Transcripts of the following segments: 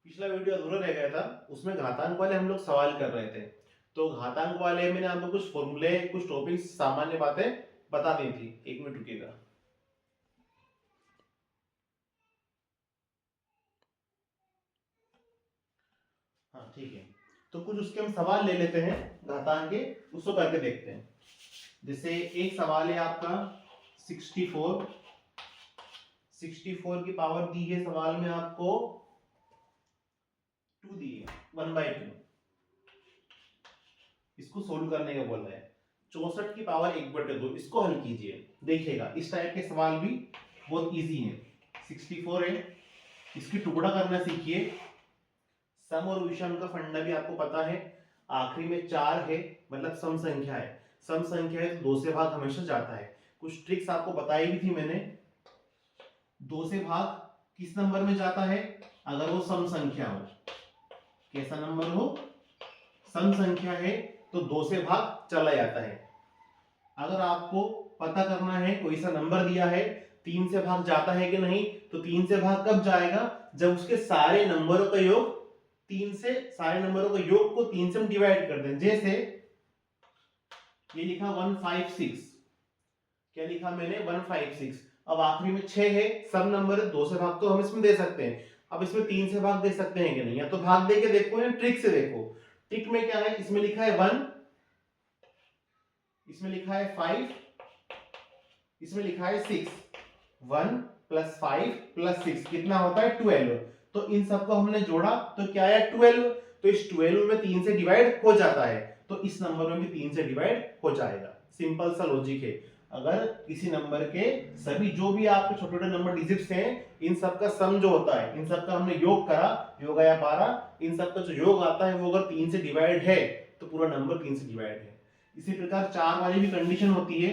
पिछला वीडियो अधूरा रह गया था, उसमें घातांक वाले हम लोग सवाल कर रहे थे। तो घातांक वाले मैंने आपको कुछ फॉर्मूले, कुछ टॉपिक्स, सामान्य बातें बता दी थी। एक मिनट रुकिएगा। हाँ ठीक है, तो कुछ उसके हम सवाल ले लेते हैं घातांक के, उसको करके देखते हैं। जैसे एक सवाल है आपका 64 की पावर दी है सवाल में आपको 2 दी है 1/2। इसको सोल्व करने का बोल रहे हैं। 64 की पावर 1/2, इसको हल कीजिए। देखिएगा इस टाइप के सवाल भी बहुत इजी है। 64 है, इसकी टुकड़ा करना सीखिए। सम और विषम का फंडा भी आपको पता है। आखिरी में 4 है, मतलब सम संख्या है। सम संख्या है तो 2 से भाग हमेशा जाता है। कुछ ट्रिक्स आपको बताई भी थी मैंने। 2 से भाग किस नंबर में जाता है? अगर वो सम संख्या हो। कैसा नंबर हो? सम संख्या है तो 2 से भाग चला जाता है। अगर आपको पता करना है कोई सा नंबर दिया है 3 से भाग जाता है कि नहीं, तो 3 से भाग कब जाएगा? जब उसके सारे नंबरों का योग 3 से, सारे नंबरों का योग को 3 से हम डिवाइड कर दें। जैसे ये लिखा 156, क्या लिखा मैंने? 156। अब आखिरी में 6 है, सब नंबर 2 से भाग तो हम इसमें दे सकते हैं। अब इसमें 3 से भाग दे सकते हैं कि नहीं? या तो भाग दे के देखो या ट्रिक से देखो। ट्रिक में क्या है? इसमें लिखा है 1, इसमें लिखा है 5, इसमें लिखा है 6। 1 + 5 + 6 कितना होता है? 12। तो इन सबको हमने जोड़ा तो क्या आया? 12। तो इस 12 में 3 से डिवाइड हो जाता है, तो इस नंबर में भी 3 से डिवाइड हो जाएगा। सिंपल सा लॉजिक है। अगर किसी नंबर के सभी जो भी आपके छोटे छोटे नंबर डिजिट्स हैं, इन सब का सम जो होता है, इन सब का हमने योग करा, योग आया 12। इन सब का जो योग आता है वो अगर 3 से डिवाइड है तो पूरा नंबर 3 से डिवाइड है। इसी प्रकार 4 वाली भी कंडीशन होती है।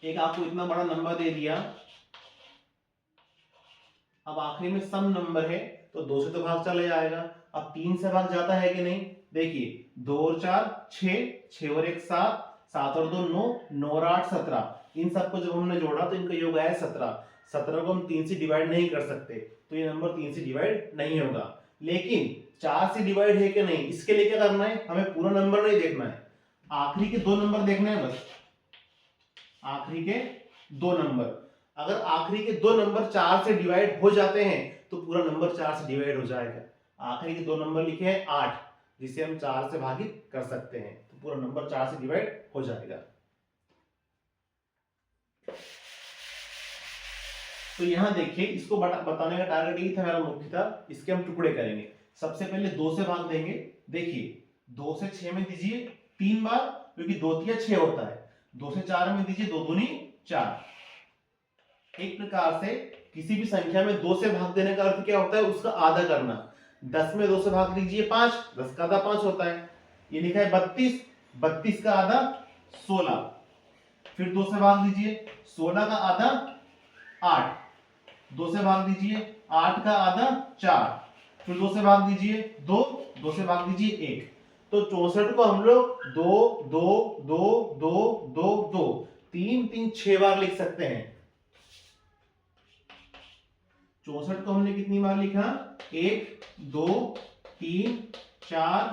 एक आपको इतना बड़ा नंबर दे दिया, अब आखिरी में सम नंबर है तो 2 से तो भाग चला जाएगा। अब 3 से भाग जाता है कि नहीं? देखिए 2 और 4 6, 6 और 1 7, 7 और 2 9, 9 और 8 17। इन सबको जब हमने जोड़ा तो इनका योग आया 17। 17 को हम 3 से डिवाइड नहीं कर सकते, तो ये नंबर 3 से डिवाइड नहीं होगा। लेकिन 4 से डिवाइड है कि नहीं, इसके लिए क्या करना है? हमें पूरा नंबर नहीं देखना है, आखिरी के 2 नंबर देखना है बस। आखिरी के 2 नंबर, अगर आखिरी के 2 नंबर 4 से डिवाइड हो जाते हैं तो पूरा नंबर 4 से डिवाइड हो जाएगा। आखिरी के 2 नंबर लिखे हैं 8, जिसे हम 4 से भागित कर सकते हैं, तो पूरा नंबर 4 से डिवाइड हो जाएगा। तो यहां देखिए, इसको बताने का टारगेट यही था मेरा मुख्यतः। इसके हम टुकड़े करेंगे। सबसे पहले 2 से भाग देंगे। देखिए 2 से 6 में दीजिए 3 बार, क्योंकि 2 तिया 6 होता है। 2 से 4 में दीजिए 2 दूनी 4। एक प्रकार से किसी भी संख्या में 2 से भाग देने का अर्थ क्या होता है? उसका आधा करना। 10 में 2 से भाग दीजिए 5, 10 का आधा 5 होता है। ये लिखा है 32, 32 का आधा 16। फिर 2 से भाग दीजिए, 16 का आधा 8। 2 से भाग दीजिए, 8 का आधा 4। फिर 2 से भाग दीजिए 2, 2 से भाग दीजिए 1। तो 64 को हम लोग 2 2 2 2 2 2 3 3 6 बार लिख सकते हैं। 64 को हमने कितनी बार लिखा? 1 2 3 4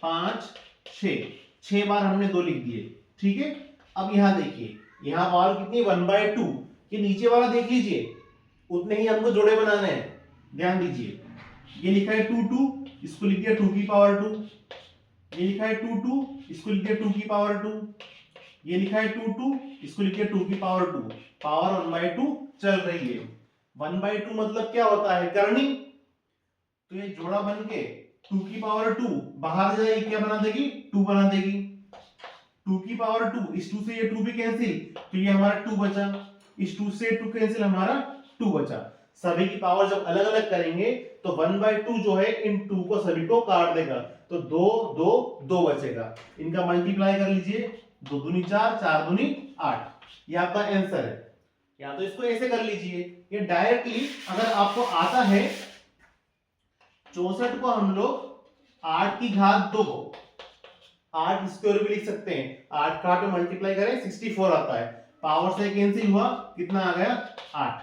5 6, 6 बार हमने 2 लिख दिए। ठीक है। अब यहां देखिए, यहां पावर कितनी? 1/2। ये नीचे वाला देख लीजिए, उतने ही हमको जोड़े बनाने हैं। ध्यान दीजिए, ये लिखा है 2 2, इसको लिख दिया 2 की पावर 2। ये लिखा है 2 2, इसको लिख दिया 2 की पावर 2। ये लिखा है 2 2, इसको लिख दिया 2 की पावर 2। पावर 1/2 चल रही है। 1/2 मतलब क्या होता है? करनी। तो ये जोड़ा बन के 2 की पावर 2 बाहर जाएगी, क्या बना देगी? 2 बना देगी। 2 की पावर 2, इस 2 से ये 2 भी कैंसिल, तो ये हमारा 2 बचा। इस 2 से 2 कैंसिल, हमारा 2 बचा। सभी की पावर जब अलग अलग करेंगे तो 1/2 जो है इन 2 को सभी को काट देगा, तो 2 2 2 बचेगा। इनका मल्टीप्लाई कर लीजिए, 2 दूनी 4, 4 दूनी 8। ये आपका आंसर है। या तो इसको ऐसे कर लीजिए, ये डायरेक्टली अगर आपको आता है 64 को हम लोग 8 की घात 2, 8 स्क्वायर भी लिख सकते हैं। 8 का 8 में मल्टीप्लाई करें 64 आता है। पावर से कैंसिल हुआ, कितना आ गया? 8।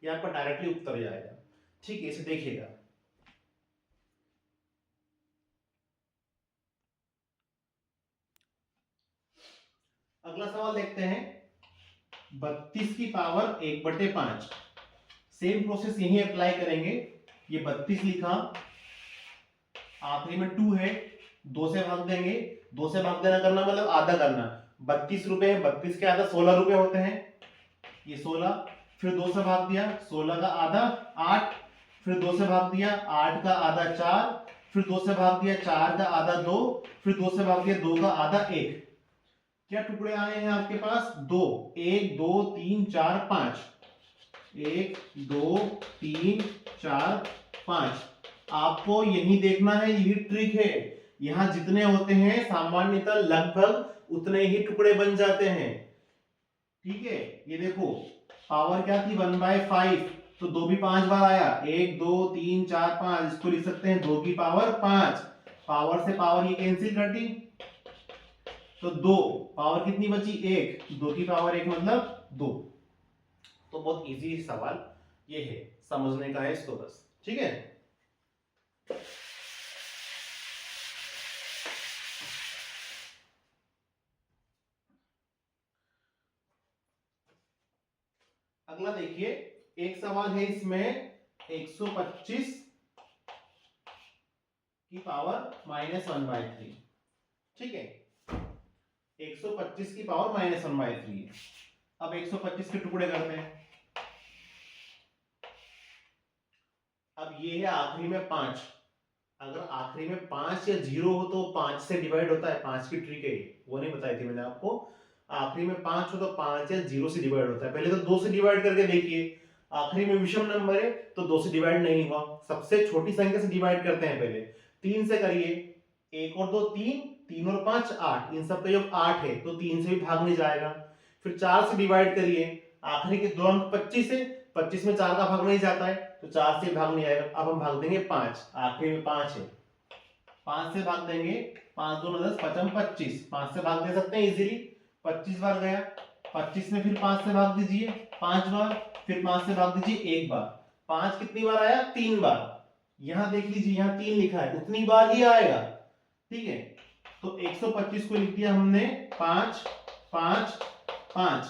ये आपका डायरेक्टली उत्तर जाएगा। ठीक है, इसे देखिएगा। अगला सवाल देखते हैं, 32 की पावर 1/5। सेम प्रोसेस यही अप्लाई करेंगे। ये 32 लिखा, आखिरी में 2 है, 2 से भाग देंगे। 2 से भाग देना करना मतलब आधा करना। 32 रुपए है, 32 के आधा 16 रुपए होते हैं, ये 16। फिर 2 से भाग दिया, 16 का आधा 8। फिर 2 से भाग दिया, 8 का आधा 4। फिर 2 से भाग दिया, 4 का आधा 2। फिर 2 से भाग दिया, 2 का आधा 1। क्या टुकड़े आए हैं आपके पास? 2। 1 2 3 4 5। 1 2 3 4 5। आपको यही देखना है, यही ट्रिक है। यहां जितने होते हैं सामान्यतः लगभग उतने ही टुकड़े बन जाते हैं। ठीक है, ये देखो पावर क्या थी 1/5, तो 2 भी 5 बार आया। 1 2 3 4 5, इसको लिख सकते हैं 2 की पावर 5। पावर से पावर ये कैंसिल कर दी, तो 2। पावर कितनी बची? 1। 2 की पावर 1 मतलब 2। तो बहुत इजी सवाल ये है, समझने का है इसको बस। ठीक है, अगला देखिए, एक सवाल है इसमें 125 की पावर -1/3। ठीक है, 125 की पावर -1/3 है। अब 125 के टुकड़े करते हैं। अब ये है आखिरी में 5। अगर आखिरी में 5 या 0 हो तो 5 से डिवाइड होता है। 5 की ट्रिक है, वो नहीं बताई थी मैंने आपको। आखिरी में 5 हो तो 5 या 0 से डिवाइड होता है। पहले तो 2 से डिवाइड करके देखिए, आखिरी में विषम नंबर है तो 2 से डिवाइड नहीं हुआ। सबसे छोटी संख्या से डिवाइड करते हैं पहले। 3 से करिए, 1 और 2 3, 3 और 5 8, इन सब का योग 8 है तो 3 से भी भाग नहीं जाएगा। फिर 4 से डिवाइड करिए, आखिरी के 2 अंक 25 है, 25 में 4 का भाग नहीं जाता है तो 4 से भाग नहीं आएगा। अब हम भाग देंगे 5, आखिरी में 5 है, 5 से भाग देंगे। 5 2 10, 5 25, 5 से भाग दे सकते हैं इजीली। 25 बार गया, 25 में फिर 5 से भाग दीजिए 5 बार, फिर 5 से भाग दीजिए 1 बार। 5 कितनी बार आया? 3 बार। यहां देख लीजिए, यहां 3 लिखा है, उतनी बार ही आएगा। ठीक है, तो 125 को लिख दिया हमने 5 5 5,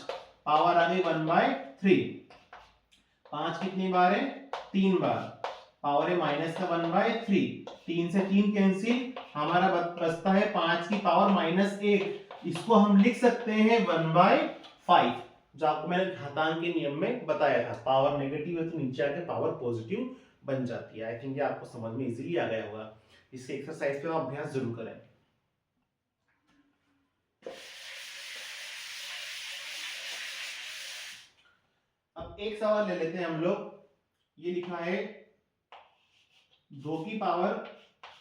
पावर आ गई 1/3। 5 कितनी बार है? 3 बार, पावर है माइनस का 1/3। 3 से 3 कैंसिल, हमारा बचता है 5 की पावर -1। इसको हम लिख सकते हैं 1/5, जो आपको मैंने घातांक के नियम में बताया था। पावर नेगेटिव है तो नीचे आके पावर पॉजिटिव बन जाती है। आई थिंक ये आपको समझ में इजीली आ गया होगा। इसके एक्सरसाइज पे आप अभ्यास जरूर करें। अब एक सवाल ले लेते हैं हम लोग। ये लिखा है 2 की पावर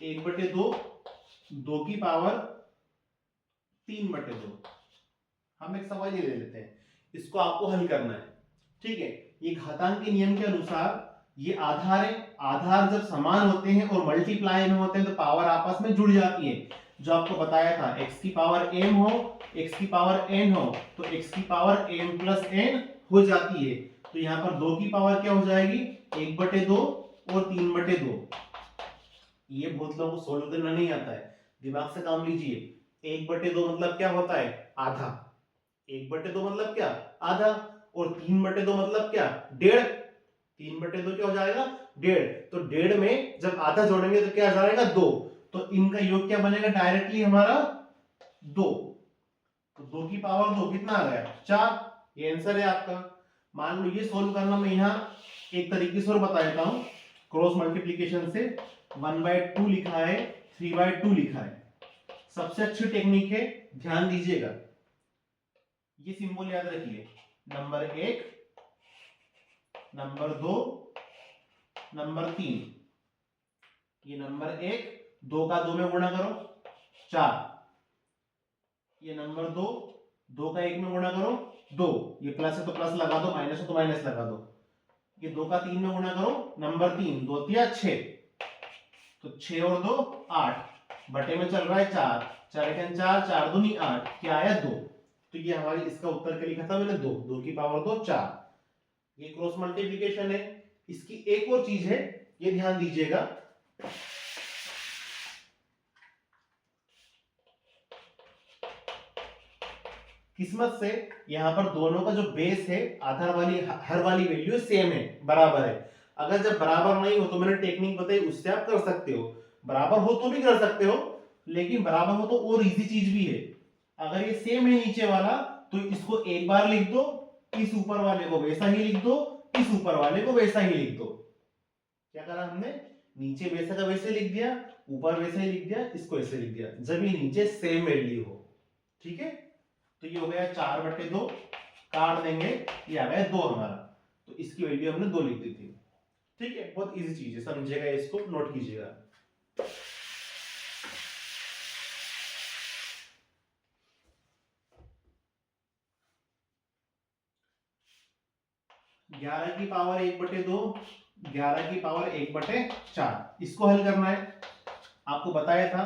1/2, 2 की पावर 3/2। हम एक सवाल ये ले लेते हैं, इसको आपको हल करना है। ठीक है, ये घातांक के नियम के अनुसार ये आधार है। आधार जब समान होते हैं और मल्टीप्लाई में होते हैं तो पावर आपस में जुड़ जाती है। जो आपको बताया था, x की पावर m हो, x की पावर n हो, तो x की पावर m प्लस n हो जाती है। तो यहाँ पर 2 की पावर क्या हो जाएगी? 1/2 और 3/2। ये बहुत लोगों को सोल्व करना नहीं आता है, दिमाग से काम लीजिए। 1/2 मतलब क्या होता है? आधा। 1/2 मतलब क्या? आधा। और 3/2 मतलब क्या? 1.5। 3/2 क्या हो जाएगा? 1.5। तो 1.5 में जब आधा जोड़ेंगे तो क्या आ जाएगा? 2। तो इनका योग क्या बनेगा? डायरेक्टली हमारा 2। तो 2 की पावर 2 कितना आ गया? 4। ये आंसर है आपका। मान लो ये सोल्व करना मैं यहाँ एक तरीके से और बता देता हूं, क्रॉस मल्टीप्लीकेशन से। 1/2 लिखा है, 3/2 लिखा है। सबसे अच्छी टेक्निक है, ध्यान दीजिएगा। ये सिंबल याद रखिए, नंबर 1, नंबर 2, नंबर 3। ये नंबर 1, 2 का 2 में गुणा करो 4। ये नंबर 2, 2 का 1 में गुणा करो 2। ये प्लस है तो प्लस लगा दो, माइनस है तो माइनस लगा दो। ये 2 का 3 में गुणा करो, नंबर 3, 2 तिया 6। तो 6 और 2 8, बटे में चल रहा है 4, 4 1 4, 4 दूनी 8, क्या आया? 2। तो ये हमारी इसका उत्तर के लिखा था मैंने 2, 2 की पावर 2 4। ये क्रॉस मल्टीप्लिकेशन है। इसकी एक और चीज है, ये ध्यान दीजिएगा। किस्मत से यहाँ पर दोनों का जो बेस है, आधार वाली हर वाली वैल्यू सेम है, बराबर है। अगर जब बराबर नहीं हो तो मैंने टेक्निक बताई, उससे आप कर सकते हो। बराबर हो तो भी कर सकते हो, लेकिन बराबर हो तो और इजी चीज भी है। अगर ये सेम है नीचे वाला तो इसको एक बार लिख दो, इस ऊपर वाले को वैसा ही लिख दो, इस ऊपर वाले को वैसा ही लिख दो। क्या करा हमने, नीचे वैसा का वैसे लिख दिया, ऊपर वैसे ही लिख दिया, इसको ऐसे लिख दिया, जब ये नीचे सेम वैल्यू हो। ठीक है, तो ये हो गया 4/2, काट देंगे, ये आ गया 2 हमारा, तो इसकी वैल्यू हमने 2 लिख दी थी। ठीक है, बहुत इजी चीज है, समझिएगा, इसको नोट कीजिएगा। 11 की पावर 1/2, 11 की पावर 1/4, इसको हल करना है। आपको बताया था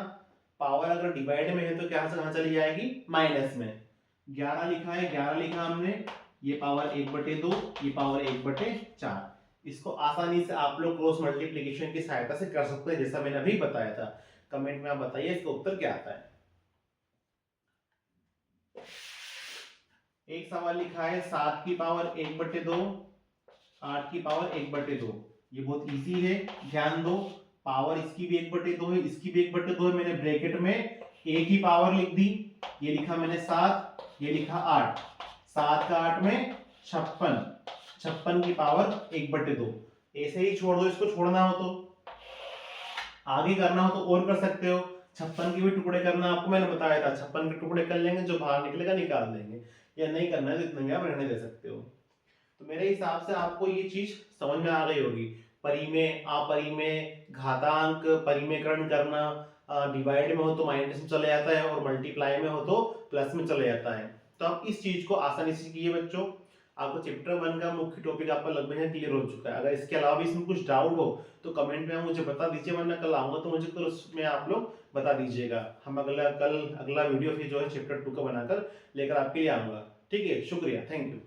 पावर अगर डिवाइड में है तो क्या से कहां चली जाएगी, माइनस में। 11 लिखा है, 11 लिखा हमने, ये पावर 1/2, ये पावर 1/4। इसको आसानी से आप लोग क्रॉस मल्टीप्लिकेशन की सहायता से कर सकते हैं, जैसा मैंने अभी बताया था। कमेंट में आप बताइए इसका उत्तर क्या आता है। एक सवाल लिखा है 7 की पावर 1/2, 8 की पावर 1/2। ये बहुत इजी है, ध्यान दो। पावर इसकी भी 1/2 है, इसकी भी 1/2 है। मैंने ब्रैकेट में एक ही पावर लिख दी, ये लिखा मैंने 7, ये लिखा 8। 7 का 8 में 56, 56 की पावर 1/2। ऐसे ही छोड़ दो, इसको छोड़ना हो तो आगे करना हो तो और कर सकते हो। 56 के भी टुकड़े करना आपको मैंने बताया था, 56 के टुकड़े कर लेंगे, जो बाहर निकलेगा निकाल देंगे, या नहीं करना है तो इतना आप रहने दे सकते हो। तो मेरे हिसाब से आपको ये चीज समझ में आ गई होगी। परिमेय, अपरिमेय, घातांक, परिमेयकरण करना, डिवाइड में हो तो माइनस में चले जाता है, और मल्टीप्लाई में हो तो प्लस में चले जाता है। तो आप इस चीज को आसानी से कीजिए बच्चों। आपको चैप्टर 1 का मुख्य टॉपिक आपका लगभग क्लियर हो चुका है। अगर इसके अलावा भी इसमें कुछ डाउट हो तो कमेंट में मुझे बता दीजिए, वरना कल आऊंगा तो मुझे कल उसमें आप लोग बता दीजिएगा। हम अगला वीडियो फिर जो है चैप्टर 2 का बनाकर लेकर आपके लिए आऊंगा। ठीक है, शुक्रिया, थैंक यू।